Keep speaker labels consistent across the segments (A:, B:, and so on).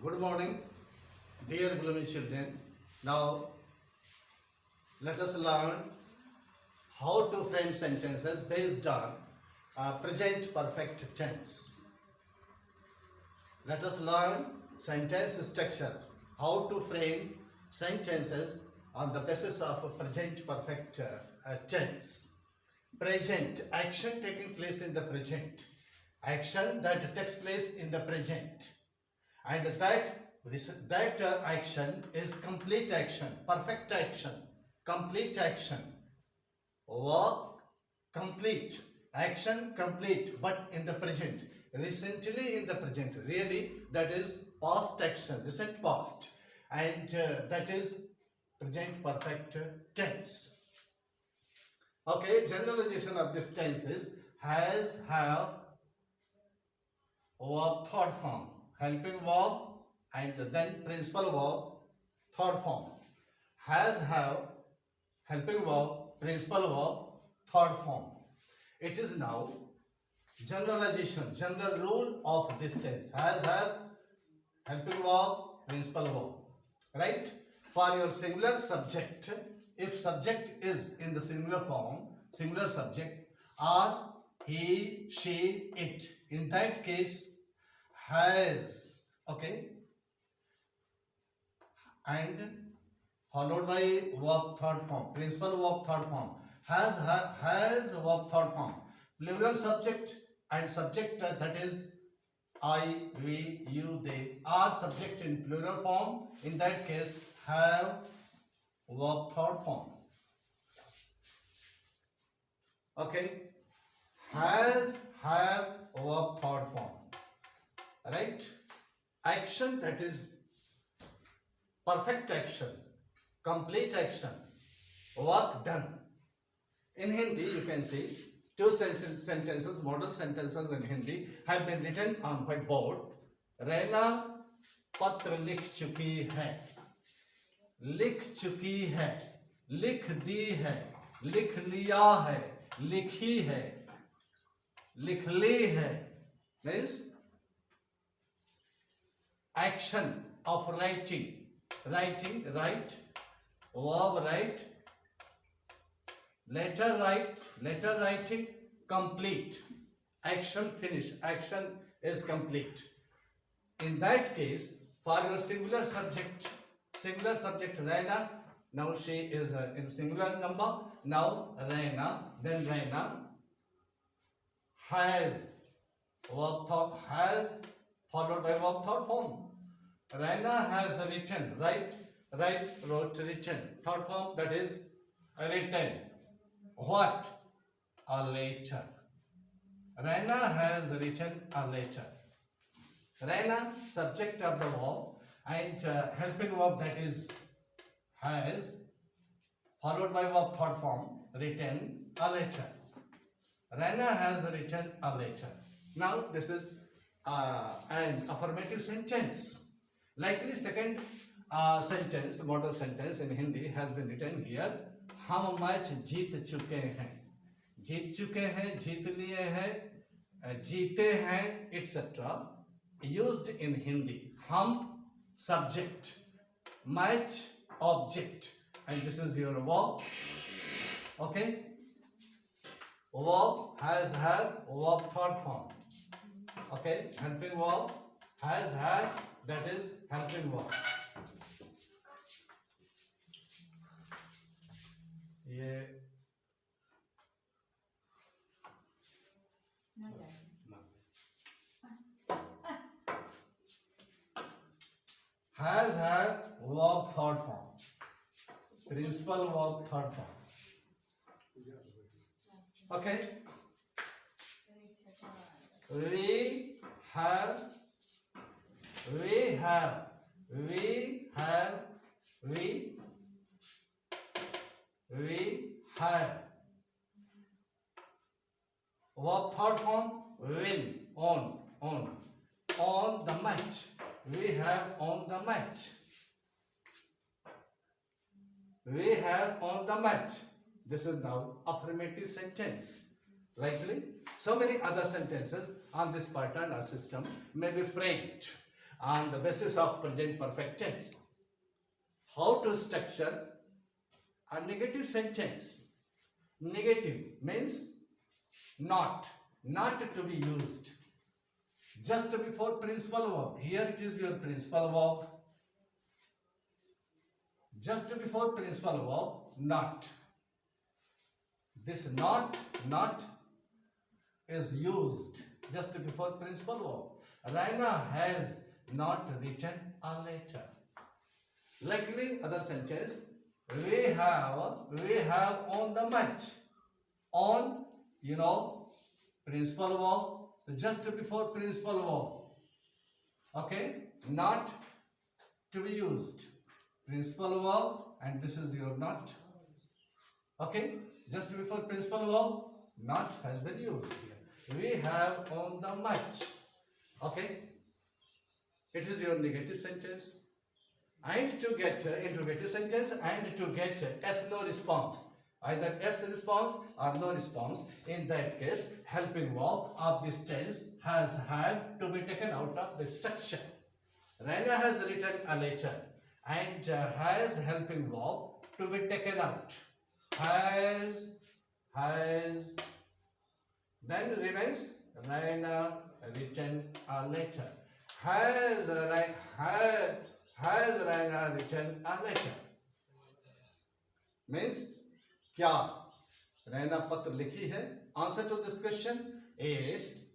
A: Good morning, dear blooming children. Now, let us learn how to frame sentences based on present perfect tense. Let us learn sentence structure, how to frame sentences on the basis of present perfect tense. Present, action taking place in the present. Action that takes place in the present. And that action is complete action, perfect action, complete action. Work complete, action complete, but in the present, recently in the present, really that is past action, recent past, and that is present perfect tense. Okay, generalization of this tense is has, have, verb third form, helping verb, and then principal verb third form. Has, have, helping verb, principal verb third form. It is now generalization, general rule of this tense. Has, have, helping verb, principal verb. Right? For your singular subject, if subject is in the singular form, singular subject, or he, she, it, in that case, has, okay, and followed by verb third form, principal verb third form. Has verb third form. Plural subject and subject, that is I, we, you, they, are subject in plural form. In that case, have verb third form. Okay, has, have, verb third form. Right? Action, that is perfect action, complete action, work done. In Hindi, you can see two sentences, model sentences in Hindi have been written on whiteboard. Raina पत्र लिख चुकी है, लिख चुकी है, लिख दी है, लिख लिया है, लिखी है, लिख ली है. Means action of writing, writing, write, verb write, letter write, letter writing, complete, action finish, action is complete. In that case, for your singular subject Raina, now she is in singular number, now Raina, then Raina has, verb third, has followed by verb third form. Raina has written, write, wrote, written. Third form, that is written. What? A letter. Raina has written a letter. Raina, subject of the verb, and helping verb, that is has, followed by verb third form, written a letter. Raina has written a letter. Now this is an affirmative sentence. Likely second sentence, model sentence in Hindi has been written here. हम match जीत चुके हैं, जीत चुके हैं, जीत लिए हैं, जीते हैं, etc. Used in Hindi. हम subject, match object, and this is your verb. Okay. Verb has, have, verb third form. Okay, helping verb has, have, that is helping verb. ये has, have, verb third form, principal verb third form. Okay, we have, we have, we have, we have. Verb third form, win, on the match. We have on the match. We have on the match. This is now affirmative sentence. Likely, so many other sentences on this pattern or system may be framed. on the basis of present perfect tense. How to structure a negative sentence? Negative means not to be used. Just before principal verb. Here it is your principal verb. Just before principal verb, not. This not is used just before principal verb. Raina has not written a letter. Likely other sentence, we have on the match. On, principal verb, just before principal verb. Okay, not to be used. Principal verb, and this is your not. Okay, just before principal verb, not has been used here. We have on the match. Okay, it is your negative sentence. And to get interrogative sentence and to get yes no response, either yes response or no response, in that case helping verb of this tense has had to be taken out of the structure. Raina has written a letter and has helping verb to be taken out. Has then remains Raina written a letter. Has Raina written a letter? Means क्या रैना पत्र लिखी है? Answer to this question is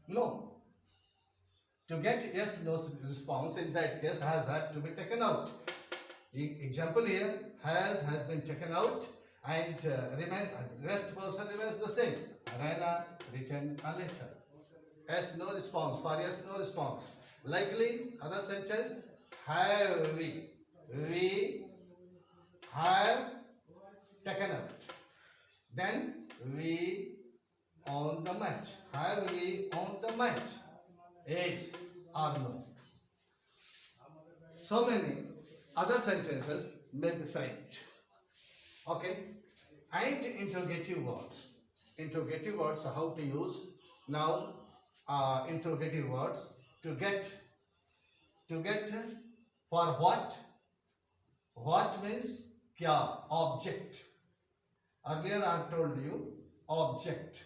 A: no. To get yes no response, in that case has had to be taken out. Example here, has been taken out and rest person remains the same. Raina written a letter. Yes no response, for yes no response. Likely other sentence, have we have taken out. Then we on the match. Have we on the match? Yes or no. So many other sentences may be found. Okay. And interrogative words. Interrogative words, how to use? Now interrogative words to get for what? What means kya? Object. Earlier I have told you object.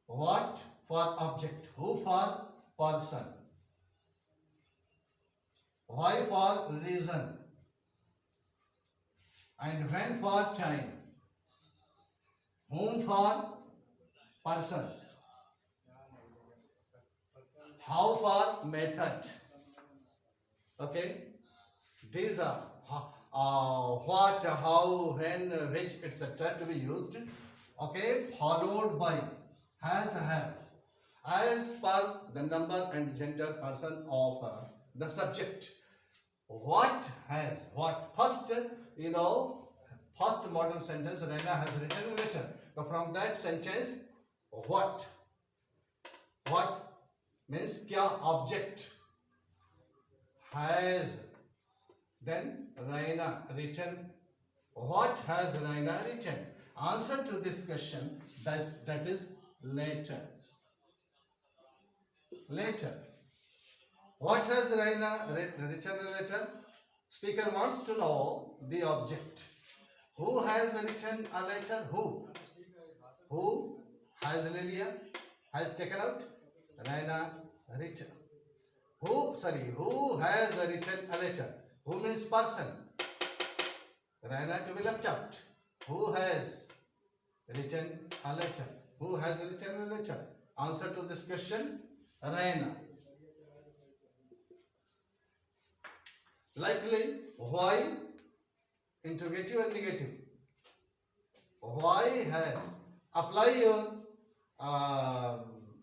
A: What for object? Who for person? Why for reason? And when for time? Whom for person? How for method? Okay, these are what, how, when, which, etc. to be used. Okay, followed by has, have, as per the number and gender person of the subject. What has, what? First, first modern sentence, Raina has written a letter. So from that sentence, what means kya? Object. Has. Then Raina written. What has Raina written? Answer to this question, that is later. Later. What has Raina written a letter? Speaker wants to know the object. Who has written a letter? Who has Lilia has taken out? Raina written. Who has written a letter? Who means person? Raina to be left out. Who has written a letter? Who has written a letter? Answer to this question, Raina. Likely, why? Interrogative and negative. Why has? Apply your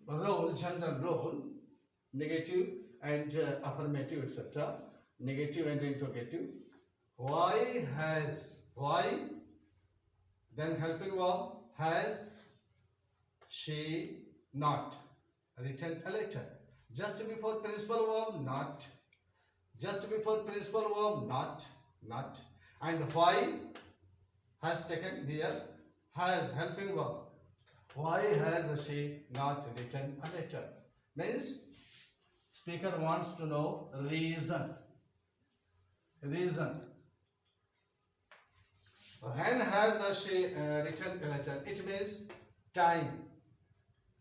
A: role, general role, negative and affirmative, etc. Negative and interrogative. Why has? Why? Then helping verb, has she not written a letter? Just before principal verb, not. Just before principal verb, not. And why has taken here? Has helping verb. Why has she not written a letter? means speaker wants to know reason. Reason. When has she written a letter? It means time.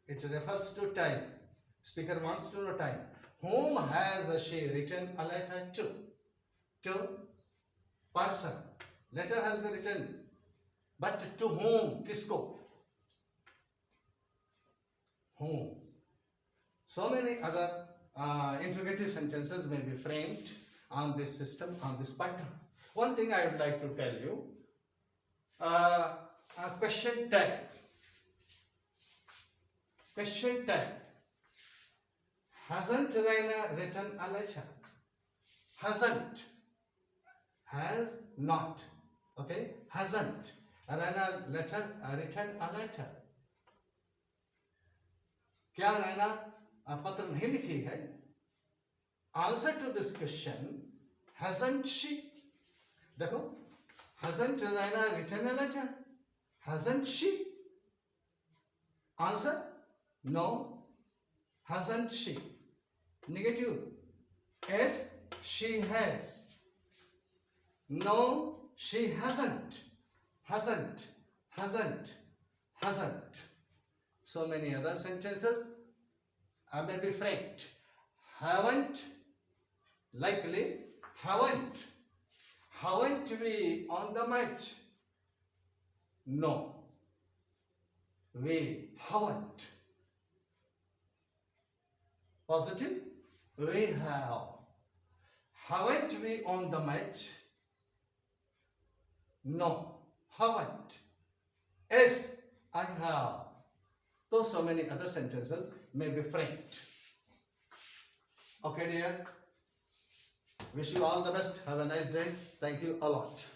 A: It refers to time. Speaker wants to know time. Whom has she written a letter to? To person. Letter has been written. But to whom? Kisko? Whom? So many other interrogative sentences may be framed on this system, on this pattern. One thing I would like to tell you, a question tag. Question tag. Hasn't Raina written a letter? Hasn't. Has not. Okay? Hasn't. Raina written a letter. क्या रैना पत्र नहीं लिखी है? Answer to this question, hasn't she? देखो, hasn't Raina written a letter? Hasn't she? Answer, no. Hasn't she? Negative. Yes, she has. No, she hasn't. Hasn't. Hasn't. Hasn't. So many other sentences may be framed. Haven't, likely, haven't. Haven't we on the match? No, we haven't. Positive, we have. Haven't we on the match? No, haven't. Yes, I have. Though so many other sentences may be framed. Okay, dear. Wish you all the best. Have a nice day. Thank you a lot.